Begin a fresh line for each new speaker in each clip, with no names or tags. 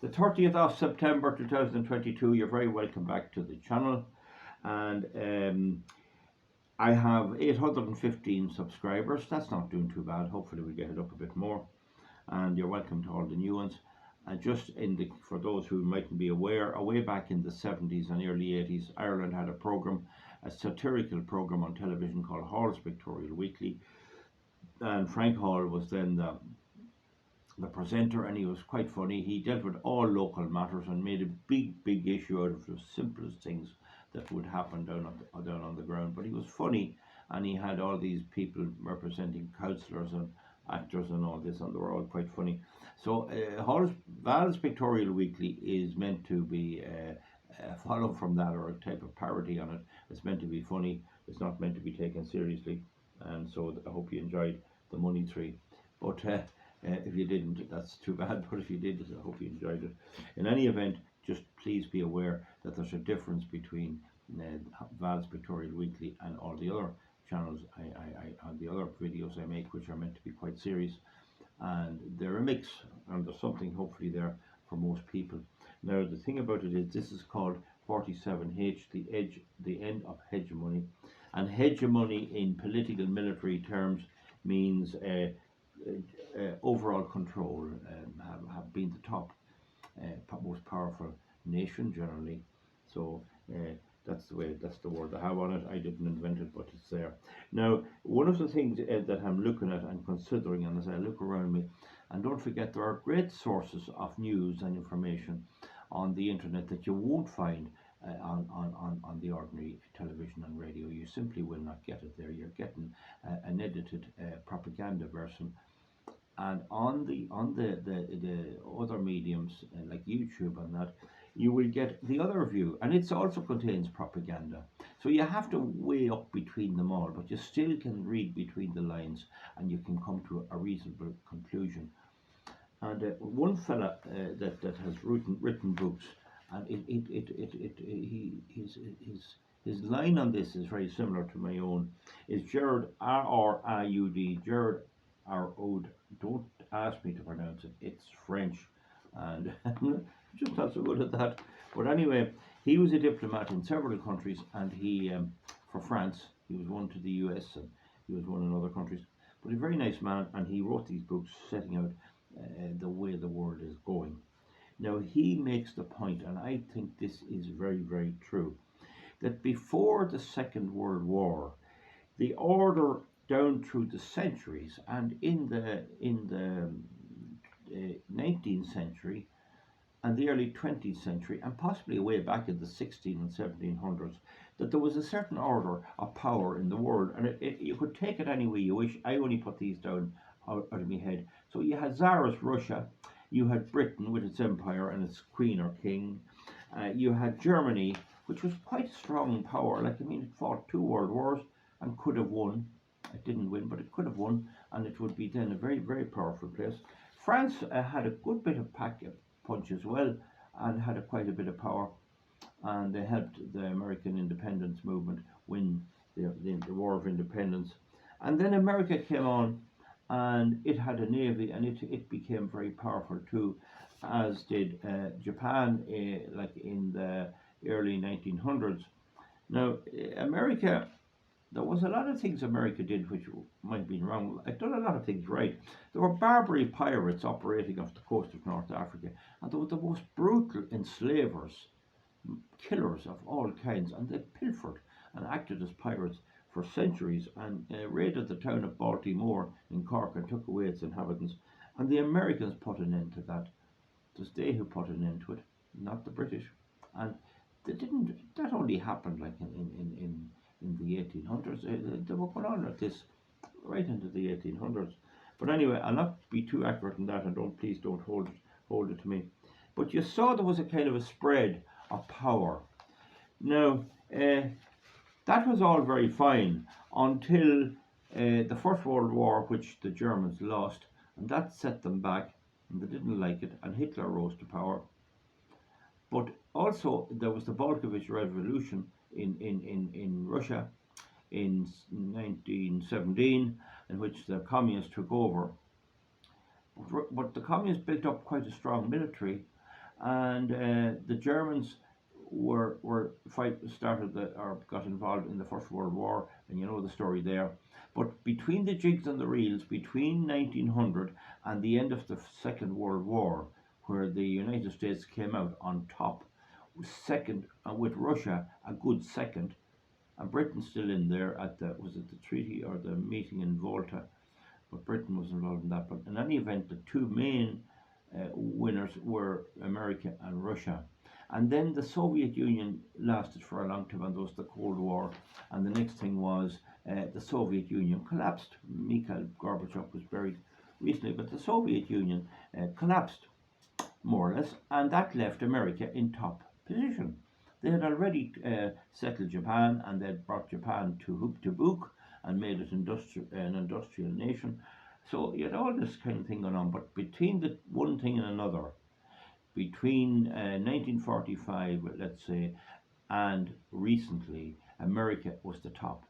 The 30th of September 2022, you're very welcome back to the channel. And I have 815 subscribers. That's not doing too bad. Hopefully we'll get it up a bit more. And you're welcome to all the new ones. And just for those who mightn't be aware, way back in the 70s and early 80s, Ireland had a satirical program on television called Hall's Pictorial Weekly. And Frank Hall was then the presenter, and he was quite funny. He dealt with all local matters and made a big issue out of the simplest things that would happen down on the ground. But he was funny, and he had all these people representing councillors and actors and all this, and they were all quite funny. So Val's Pictorial Weekly is meant to be a follow from that, or a type of parody on it. It's meant to be funny. It's not meant to be taken seriously. And so I hope you enjoyed the money tree. But if you didn't, that's too bad. But if you did, I hope you enjoyed it. In any event, just please be aware that there's a difference between Val's Pictorial Weekly and all the other channels, and the other videos I make, which are meant to be quite serious. And they're a mix, and there's something hopefully there for most people. Now, the thing about it is, this is called 47H, the end of hegemony. And hegemony in political military terms means overall control, have been the top most powerful nation generally. So that's the word I have on it. I didn't invent it, but it's there. Now, one of the things that I'm looking at and considering, and as I look around me, and don't forget, there are great sources of news and information on the internet that you won't find on the ordinary television and radio. You simply will not get it there. You're getting an edited propaganda version. And on the other mediums like YouTube and that, you will get the other view, and it also contains propaganda. So you have to weigh up between them all, but you still can read between the lines, and you can come to a reasonable conclusion. And one fella that has written books, and his line on this is very similar to my own. Is Gerard R.R.I.U.D. Gerard R.O.D. Don't ask me to pronounce it. It's French, and just not so good at that. But anyway, he was a diplomat in several countries, and he for France. He was one to the US, and he was one in other countries. But a very nice man, and he wrote these books setting out the way the world is going. Now, he makes the point, and I think this is very true, that before the Second World War, the order down through the centuries, and in the 19th century and the early 20th century, and possibly way back in the 16 and 1700s, that there was a certain order of power in the world, and you could take it any way you wish. I only put these down out of my head. So you had Tsarist Russia, you had Britain with its empire and its queen or king, you had Germany, which was quite a strong power. Like, I mean, it fought 2 world wars and could have won. It didn't win, but it could have won, and it would be then a very powerful place. France had a good bit of punch as well, and had quite a bit of power, and they helped the American independence movement win the War of Independence. And then America came on, and it had a navy, and it became very powerful too, as did Japan, like in the early 1900s. Now, America, there was a lot of things America did which might have been wrong. It done a lot of things right. There were Barbary pirates operating off the coast of North Africa, and they were the most brutal enslavers, killers of all kinds, and they pilfered and acted as pirates for centuries, and raided the town of Baltimore in Cork and took away its inhabitants. And the Americans put an end to that. It was they who put an end to it, not the British. And they didn't. That only happened like in the 1800s. They were going on at this right into the 1800s. But anyway, I'll not be too accurate in that, and please don't hold it to me. But you saw there was a kind of a spread of power. Now, that was all very fine until the First World War, which the Germans lost, and that set them back, and they didn't like it, and Hitler rose to power. But also there was the Bolshevik Revolution in Russia in 1917, in which the communists took over. But the communists built up quite a strong military, and the Germans got involved in the First World War, and you know the story there. But between the jigs and the reels, between 1900 and the end of the Second World War, where the United States came out on top, second, and with Russia a good second, and Britain still in there at the was it the treaty or the meeting in Volta, but Britain was involved in that. But in any event, the two main winners were America and Russia. And then the Soviet Union lasted for a long time, and there was the Cold War. And the next thing was the Soviet Union collapsed. Mikhail Gorbachev was buried recently, but the Soviet Union collapsed more or less, and that left America in top position. They had already settled Japan, and they'd brought Japan to hook to book and made it an industrial nation. So you had all this kind of thing going on. But between the one thing and another, between 1945, let's say, and recently, America was the top.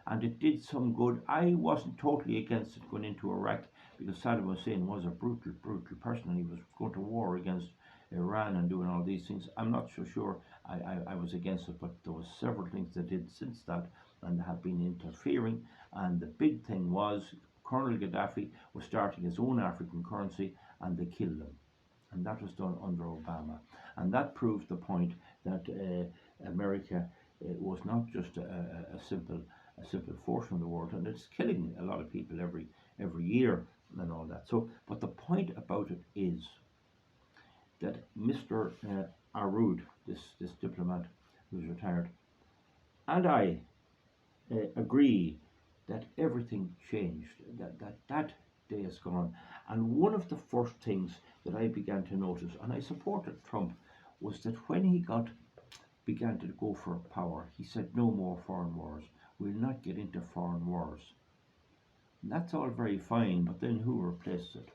And it did some good. I wasn't totally against it going into Iraq, because Saddam Hussein was a brutal, brutal person, and he was going to war against Iran and doing all these things. I'm not so sure I was against it, but there was several things they did since that, and they have been interfering. And the big thing was Colonel Gaddafi was starting his own African currency, and they killed him. And that was done under Obama. And that proved the point that America was not just a simple force in the world, and it's killing a lot of people every year and all that. So, but the point about it is that Mr. Arud, this diplomat who's retired, and I agree that everything changed. That day is gone. And one of the first things that I began to notice, and I supported Trump, was that when he began to go for power, he said no more foreign wars. We'll not get into foreign wars. And that's all very fine, but then who replaced it?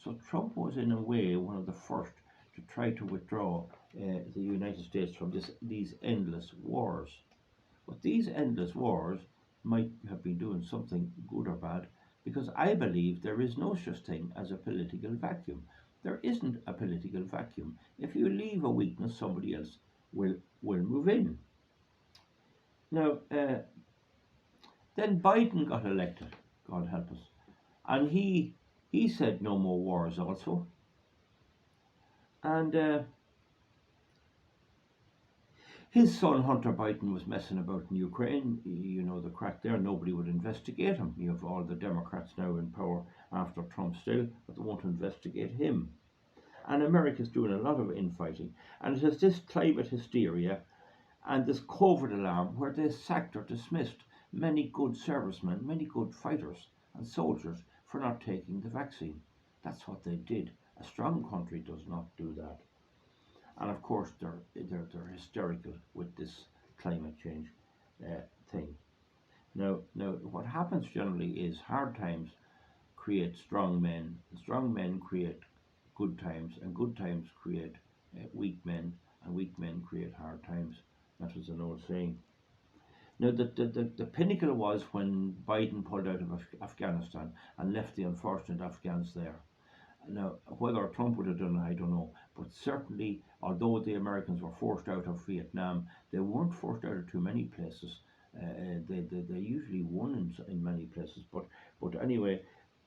So Trump was in a way one of the first to try to withdraw the United States from these endless wars. But these endless wars might have been doing something good or bad, because I believe there is no such thing as a political vacuum. There isn't a political vacuum. If you leave a weakness, somebody else will move in. Now, then Biden got elected, God help us, and he said no more wars also, and his son Hunter Biden was messing about in Ukraine. You know the crack there. Nobody would investigate him. You have all the Democrats now in power after Trump still, but they won't investigate him. And America's doing a lot of infighting, and it has this climate hysteria and this COVID alarm where they sacked or dismissed many good servicemen, many good fighters and soldiers for not taking the vaccine. That's what they did. A strong country does not do that. And of course, they're hysterical with this climate change thing. Now, what happens generally is hard times create strong men, and strong men create good times, and good times create weak men, and weak men create hard times. That was an old saying. Now, the pinnacle was when Biden pulled out of Afghanistan and left the unfortunate Afghans there. Now, whether Trump would have done it, I don't know. But certainly, although the Americans were forced out of Vietnam, they weren't forced out of too many places. They usually won in many places. But anyway,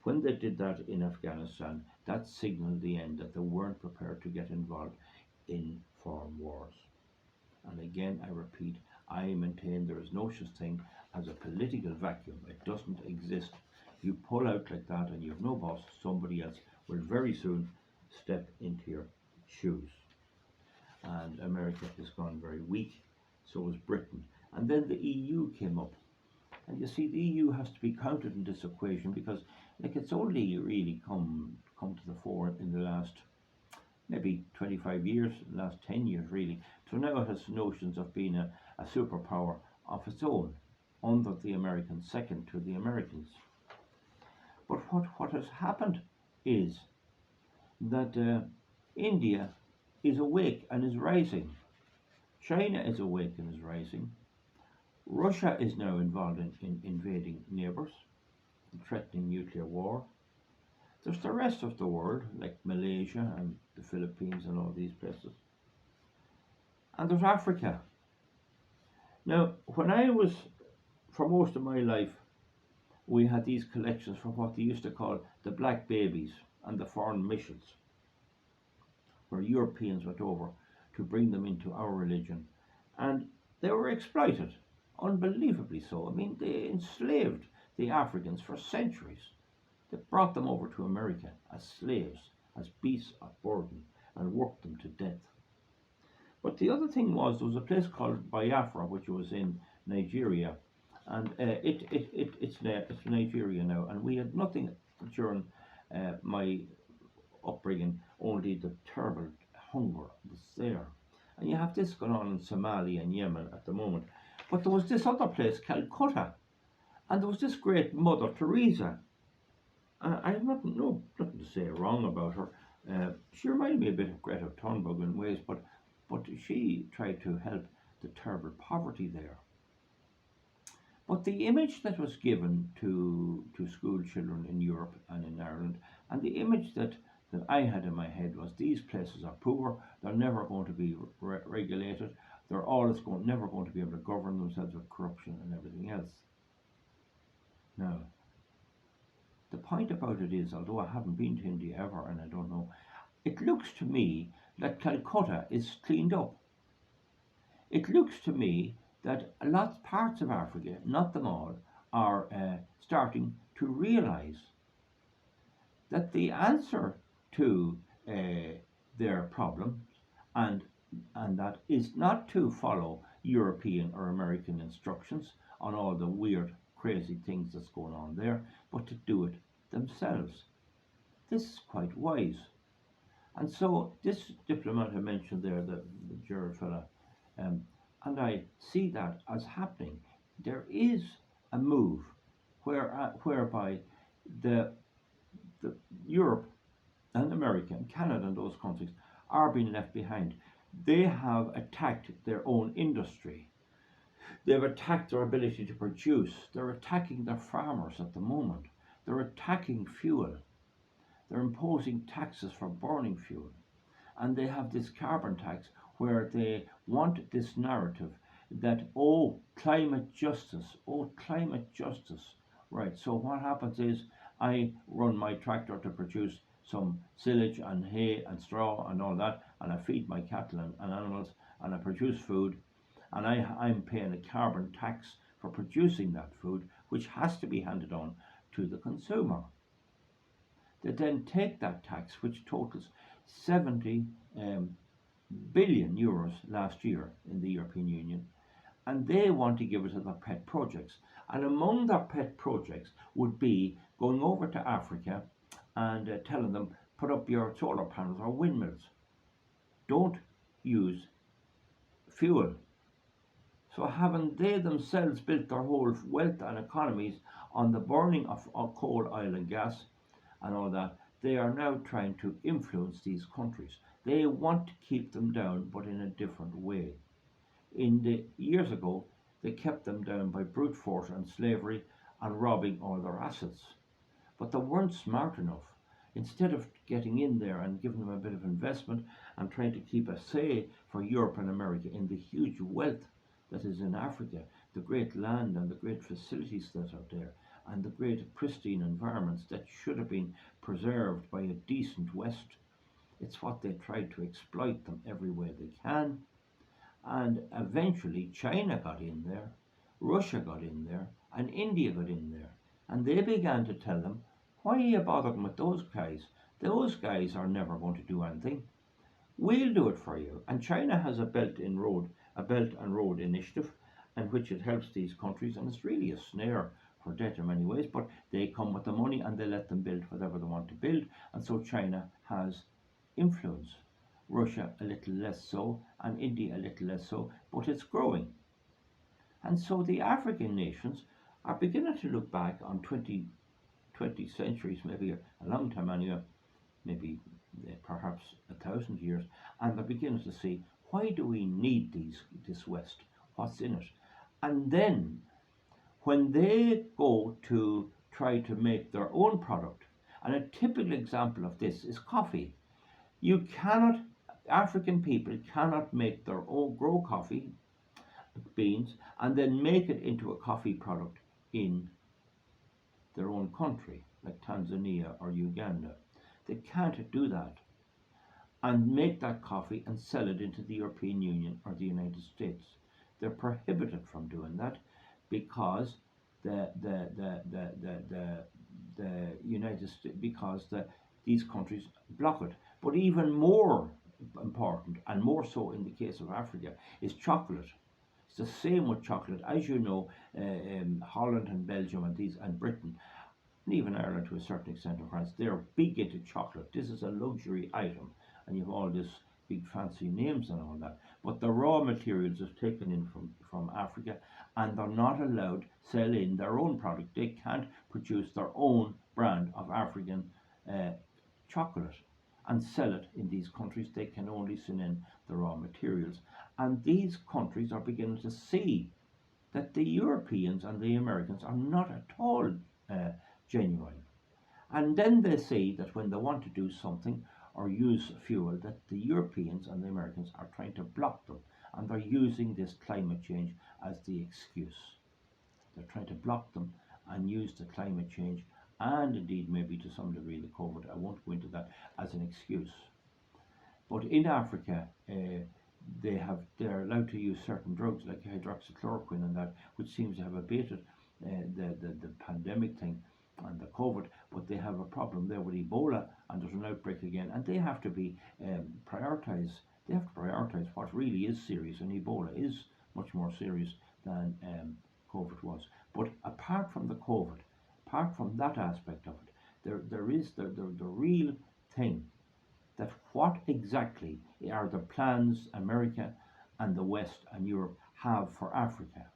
when they did that in Afghanistan, that signaled the end, that they weren't prepared to get involved in foreign wars. And again, I repeat, I maintain there is no such thing as a political vacuum. It doesn't exist. You pull out like that and you have no boss, somebody else will very soon step into your shoes. And America has gone very weak, so has Britain. And then the EU came up. And you see, the EU has to be counted in this equation, because it's only really come to the fore in the last maybe 25 years, last 10 years really. So now it has notions of being a superpower of its own, under the Americans, second to the Americans. But what has happened is that India is awake and is rising. China is awake and is rising. Russia is now involved in invading neighbours, threatening nuclear war. There's the rest of the world, like Malaysia and the Philippines and all these places. And there's Africa. Now, when I was, for most of my life, we had these collections from what they used to call the black babies and the foreign missions, where Europeans went over to bring them into our religion. And they were exploited, unbelievably so. I mean, they enslaved the Africans for centuries. They brought them over to America as slaves, as beasts of burden, and worked them to death. But the other thing was, there was a place called Biafra, which was in Nigeria, and it's Nigeria now. And we had nothing during my upbringing, only the terrible hunger that's there. And you have this going on in Somalia and Yemen at the moment. But there was this other place, Calcutta, and there was this great Mother Teresa. I have nothing to say wrong about her. She reminded me a bit of Greta Thunberg in ways, but she tried to help the terrible poverty there. But the image that was given to school children in Europe and in Ireland, and the image that I had in my head was, these places are poor, they're never going to be regulated, they're never going to be able to govern themselves with corruption and everything else. Now, the point about it is, although I haven't been to India ever and I don't know, it looks to me that Calcutta is cleaned up. It looks to me that a lot parts of Africa, not them all, are starting to realise that the answer to their problems and that is not to follow European or American instructions on all the weird, crazy things that's going on there, but to do it themselves. This is quite wise. And so this diplomat I mentioned there, the Gerard fella, and I see that as happening. There is a move whereby the Europe and America and Canada and those countries are being left behind. They have attacked their own industry. They've attacked their ability to produce. They're attacking their farmers at the moment. They're attacking fuel. They're imposing taxes for burning fuel. And they have this carbon tax where they want this narrative that, oh, climate justice, Right, so what happens is, I run my tractor to produce some silage and hay and straw and all that, and I feed my cattle and animals, and I produce food, and I'm paying a carbon tax for producing that food, which has to be handed on to the consumer. They then take that tax, which totals 70 billion euros last year in the European Union, and they want to give it to their pet projects. And among their pet projects would be going over to Africa and telling them, put up your solar panels or windmills. Don't use fuel. So haven't they themselves built their whole wealth and economies on the burning of coal, oil and gas and all that, they are now trying to influence these countries. They want to keep them down, but in a different way. In the years ago, they kept them down by brute force and slavery and robbing all their assets. But they weren't smart enough. Instead of getting in there and giving them a bit of investment and trying to keep a say for Europe and America in the huge wealth that is in Africa, the great land and the great facilities that are there, and the great pristine environments that should have been preserved by a decent West. It's what they tried to exploit them every way they can. And eventually China got in there, Russia got in there, and India got in there. And they began to tell them, why are you bothering with those guys? Those guys are never going to do anything. We'll do it for you. And China has a Belt and Road initiative, in which it helps these countries, and it's really a snare for debt in many ways, but they come with the money and they let them build whatever they want to build, and so China has influence. Russia a little less so, and India a little less so, but it's growing. And so the African nations are beginning to look back on 20 centuries, maybe a long time anyway, maybe perhaps 1,000 years, and they're beginning to see, why do we need this West? What's in it? And then when they go to try to make their own product, And a typical example of this is coffee. You cannot, African people cannot make their own, grow coffee beans and then make it into a coffee product in their own country, like Tanzania or Uganda. They can't do that and make that coffee and sell it into the European Union or the United States. They're prohibited from doing that because the United States, because these countries block it. But even more important, and more so in the case of Africa, is chocolate. It's the same with chocolate. As you know, Holland and Belgium and these and Britain, and even Ireland to a certain extent in France, they're big into chocolate. This is a luxury item, and you have all this big fancy names and all that. But the raw materials is taken in from Africa, and they're not allowed to sell in their own product. They can't produce their own brand of African chocolate and sell it in these countries. They can only send in the raw materials. And these countries are beginning to see that the Europeans and the Americans are not at all genuine. And then they see that when they want to do something or use fuel, that the Europeans and the Americans are trying to block them. And they're using this climate change as the excuse. They're trying to block them and use the climate change and indeed maybe to some degree the COVID, I won't go into that, as an excuse. But in Africa, they're allowed to use certain drugs like hydroxychloroquine and that, which seems to have abated the pandemic thing and the COVID, but they have a problem there with Ebola, and there's an outbreak again, and they have to be prioritise. They have to prioritise what really is serious, and Ebola is much more serious than COVID was. But apart from the COVID, apart from that aspect of it, there is the real thing that what exactly are the plans America and the West and Europe have for Africa.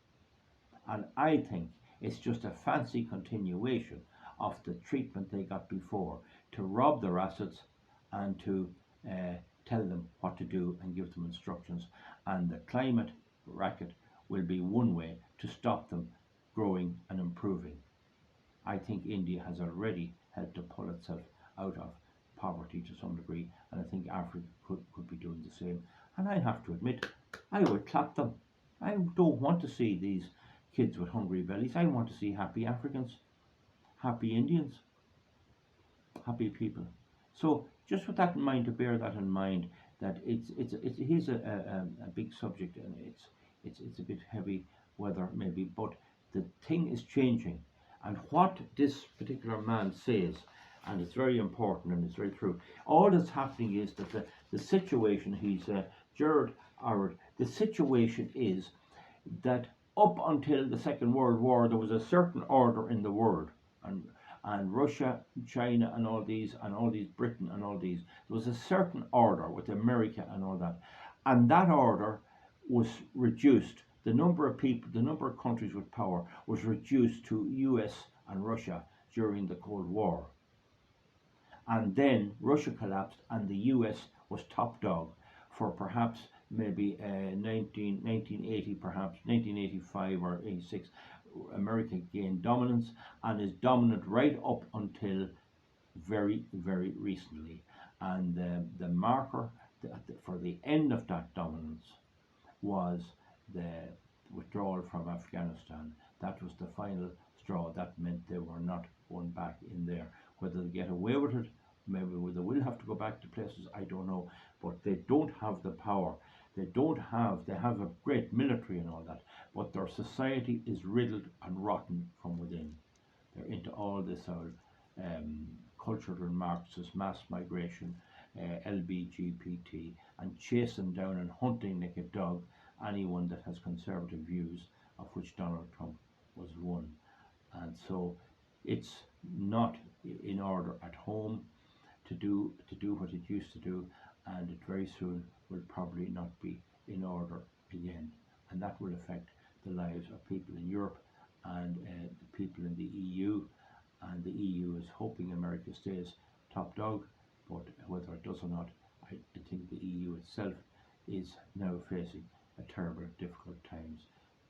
And I think it's just a fancy continuation of the treatment they got before to rob their assets and to tell them what to do and give them instructions. And the climate racket will be one way to stop them growing and improving. I think India has already helped to pull itself out of poverty to some degree, and I think Africa could be doing the same. And I have to admit, I would clap them. I don't want to see these kids with hungry bellies. I want to see happy Africans, happy Indians, happy people. So just with that in mind, to bear that in mind, that it is a big subject, and it's a bit heavy weather maybe, but the thing is changing. And what this particular man says, and it's very important and it's very true, all that's happening is that the situation, he's Gerard Howard, the situation is that up until the Second World War, there was a certain order in the world, and Russia, China, and all these, Britain, and all these, there was a certain order with America and all that, and that order was reduced. The number of people, the number of countries with power was reduced to US and Russia during the Cold War. And then Russia collapsed and the US was top dog for perhaps maybe 1980, perhaps 1985 or 86. America gained dominance and is dominant right up until very, very recently. And the marker for the end of that dominance was the withdrawal from Afghanistan. That was the final straw. That meant they were not going back in there. Whether they get away with it, maybe they will have to go back to places, I don't know. But they don't have the power. They have a great military and all that, but their society is riddled and rotten from within. They're into all this cultural and Marxist mass migration, LBGPT, and chasing down and hunting like a dog anyone that has conservative views, of which Donald Trump was one. And so it's not in order at home to do what it used to do, and it very soon will probably not be in order again, and that will affect the lives of people in Europe and the people in the EU. And the EU is hoping America stays top dog, but whether it does or not, I think the EU itself is now facing a terrible, difficult times.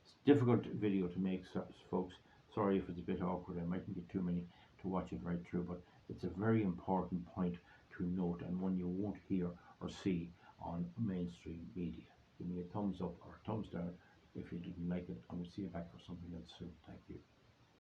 It's a difficult video to make, folks. Sorry if it's a bit awkward. I mightn't get too many to watch it right through, but It's a very important point to note, and one you won't hear or see on mainstream media. Give me a thumbs up or thumbs down if you didn't like it, and we'll see you back for something else soon. Thank you.